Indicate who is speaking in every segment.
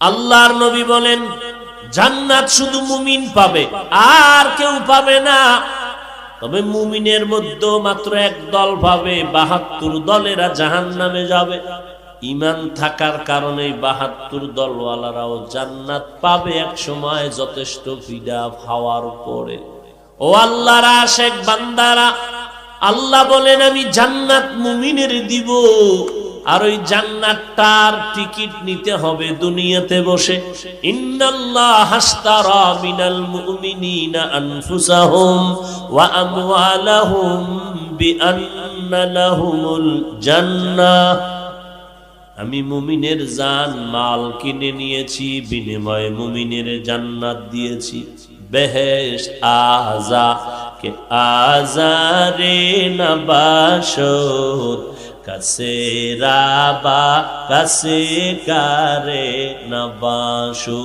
Speaker 1: আল্লাহর নবী বলেন জান্নাত শুধু মুমিন পাবে, আর কেউ পাবে না। তবে মুমিনের মধ্যে মাত্র এক দল পাবে, ৭২ দলেরা জাহান্নামে যাবে। ঈমান থাকার কারণে ৭২ দলওয়ালারাও জান্নাত পাবে এক সময়, যথেষ্ট পীড়া খাওয়ার পরে। ও আল্লাহর আশিক বান্দারা, আল্লাহ বলেন আমি জান্নাত মুমিনের দিব, আর ওই জান্নাতটার টিকিট নিতে হবে দুনিয়াতে বসে। ইন্নাল্লাহ আশতারা মিনাল মুমিনিনা আনফুসাহুম ওয়া আমওয়ালাহুম বিআন্না লাহুমুল জান্নাহ। আমি মুমিনের জান মাল কিনে নিয়েছি, বিনিময়ে মুমিনের জান্নাত দিয়েছি। বেহেশত আজা কে আজারে নবাশত কাছে রাবা কাছে কারে নবাশু।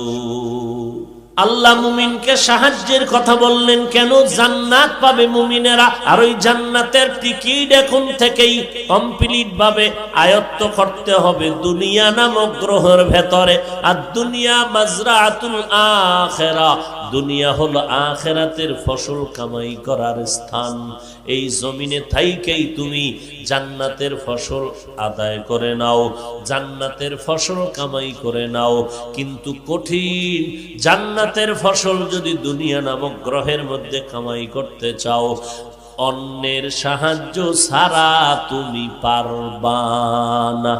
Speaker 1: আল্লাহ মুমিনকে সাহায্যের কথা বললেন কেন? জান্নাত পাবে মুমিনেরা, আর ওই জান্নাতের টিকিট এখন থেকেই কমপ্লিট ভাবে আয়ত্ত করতে হবে দুনিয়া নামক গ্রহের ভেতরে। আর দুনিয়া মাজরাতুল আখিরা, দুনিয়া হলো আখিরাতের ফসল কামাই করার স্থান। এই জমিনে থাইকেই তুমি জান্নাতের ফসল আদায় করে নাও, জান্নাতের ফসল কামাই করে নাও। কিন্তু কঠিন, জান্নাতের ফসল যদি দুনিয়া নামক গ্রহের মধ্যে কামাই করতে চাও, অন্যের সাহায্য ছাড়া তুমি পারবা না।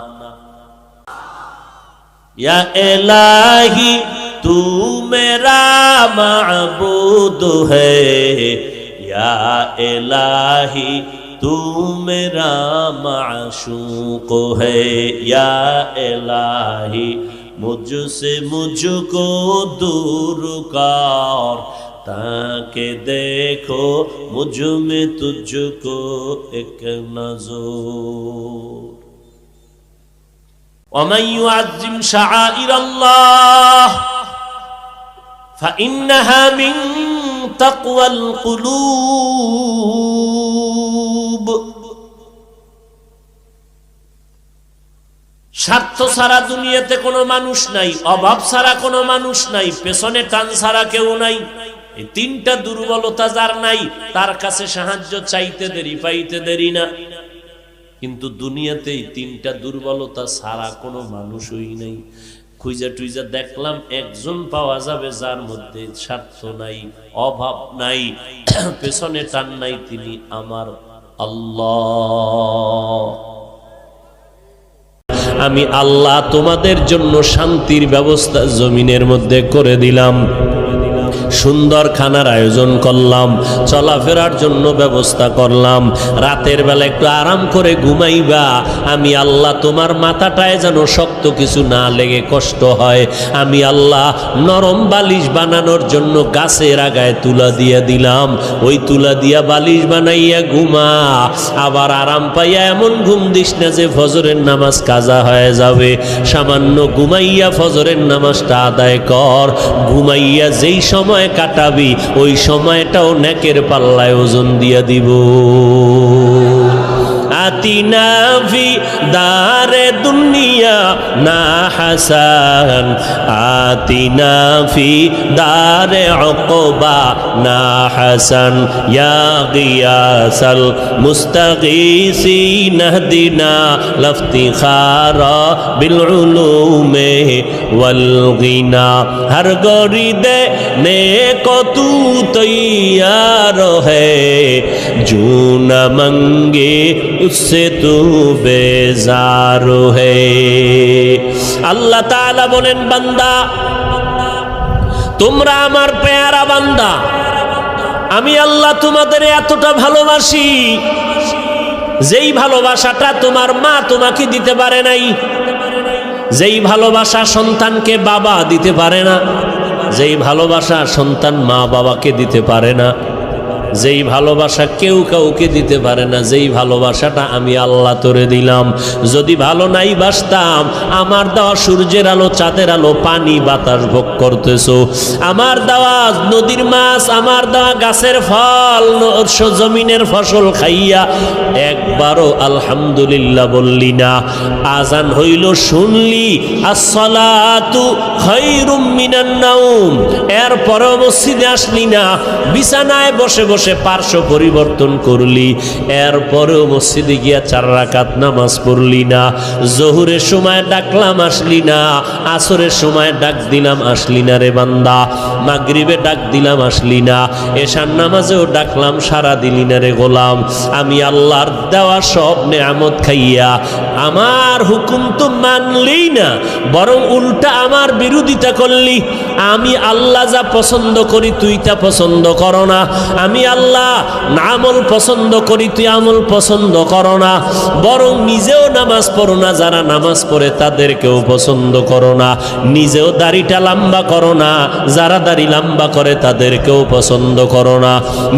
Speaker 1: ইয়া ইলাহি তু মেরা মাবুদ হ্যায়, ইয়া ইলাহি তু মেরা মাশূক হ্যায়, ইয়া ইলাহি মুঝসে মুঝকো दूर कर, ताके देखो मुझ में तुझको एक नजर। ومن يعظم شعائر الله فإنها من تقوى القلوب। স্বার্থ ছাড়া দুনিয়াতে কোনো মানুষ নাই, অভাব ছাড়া কোনো মানুষ নাই, পেছনে টান ছাড়া কেউ নাই। এই তিনটা দুর্বলতা যার নাই, তার কাছে সাহায্য চাইতে দেরি পাইতে দেরি না। কিন্তু দুনিয়াতে এই তিনটা দুর্বলতা ছাড়া কোনো মানুষই নাই। খুঁজা টুইজা দেখলাম একজন পাওয়া যাবে যার মধ্যে স্বার্থ নাই, অভাব নাই, পেছনে টান নাই, তিনি আমার আল্লাহ। আমি আল্লাহ তোমাদের জন্য শান্তির ব্যবস্থা জমিনের মধ্যে করে দিলাম, সুন্দর খানার আয়োজন করলাম, চলাফেরার জন্য ব্যবস্থা করলাম। রাতের বেলা একটু আরাম করে ঘুমাইবা। আমি আল্লাহ তোমার মাথাটায় যেন শক্ত কিছু না লেগে কষ্ট হয়, আমি আল্লাহ নরম বালিশ বানানোর জন্য গাছের আগায় তুলা দিয়ে দিলাম। ওই তুলা দিয়া বালিশ বানাইয়া ঘুমা, আবার আরাম পাইয়া এমন ঘুম দিস না যে ফজরের নামাজ কাজা হয়ে যাবে। সামান্য ঘুমাইয়া ফজরের নামাজটা আদায় কর। ঘুমাইয়া যেই সময় কাটাবি, ওই সময়টাও নেকের পাল্লায় ওজন দিয়া দিব। আতিনা ফি দারে দুনিয়া না হাসান, আতিনা ফি দারে উকবা না হাসান, ইয়া গিয়াসাল মুস্তাগীসিন ইহদিনা লাফতিখারা বিল উলুমে ওয়াল গিনা। হর গরিদে নেকো তু তৈয়ার হ্যায়, জু না মঙ্গে उससे तू बेजार है। আল্লাহ তাআলা বলেন, বান্দা তোমরা আমার পেয়ারা বান্দা, আমি আল্লাহ তোমাদের এতটা ভালোবাসি যেই ভালোবাসাটা তোমার মা তোমাকে দিতে পারে নাই, যেই ভালোবাসা সন্তানকে বাবা দিতে পারে না, যেই ভালোবাসা সন্তান মা বাবাকে দিতে পারে না। যেই ভালোবাসা কেউ কাউকে দিতে পারে না, যেই ভালোবাসাটা আমি আল্লাহ তোরে দিলাম। যদি ভালো নাই বাসতাম, আমার দেওয়া সূর্যের আলো, চাঁদের আলো, পানি বাতাস ভোগ করতেছো, আমার দেওয়া নদীর মাছ, আমার দেওয়া গাছের ফল, জমিনের ফসল খাইয়া একবারও আলহামদুলিল্লাহ বললি না। আজান হইল শুনলি, আসসালাতু খায়রুম মিনান নাওম, এরপরেও মসজিদে আসলি না, বিছানায় বসে বসে পার্শ্ব পরিবর্তন করলি, এরপরেও মসজিদে গিয়া 4 রাকাত নামাজ পড়লি না। জোহরের সময় ডাকলাম আসলি না, আসরের সময় ডাক দিলাম আসলি না রে বান্দা, মাগরিবে ডাক দিলাম আসলি না, এশার নামাজেও ডাকলাম সারা দিলি না রে গোলাম। আমি আল্লাহর দেওয়া সব নেয়ামত খাইয়া আমার হুকুম তো মানলি না, বরং উল্টা আমার বিরোধিতা করলি। আমি আল্লাহ যা পছন্দ করি তুই তা পছন্দ করো না, আমি আল্লাহ আমল পছন্দ করি তুই আমল পছন্দ করো না, বরং নিজেও নামাজ পড়ো না, যারা নামাজ পড়ে তাদেরকেও পছন্দ করো না, নিজেও দাড়িটা লম্বা করো না, যারা দাড়ি লম্বা করে তাদেরকেও পছন্দ করো না,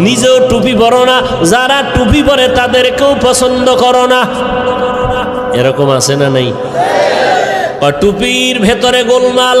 Speaker 1: নিজেও টুপি পরো না, যারা টুপি পরে তাদেরকেও পছন্দ করো না। এরকম আছে না নাই? টুপির ভেতরে গোলমাল,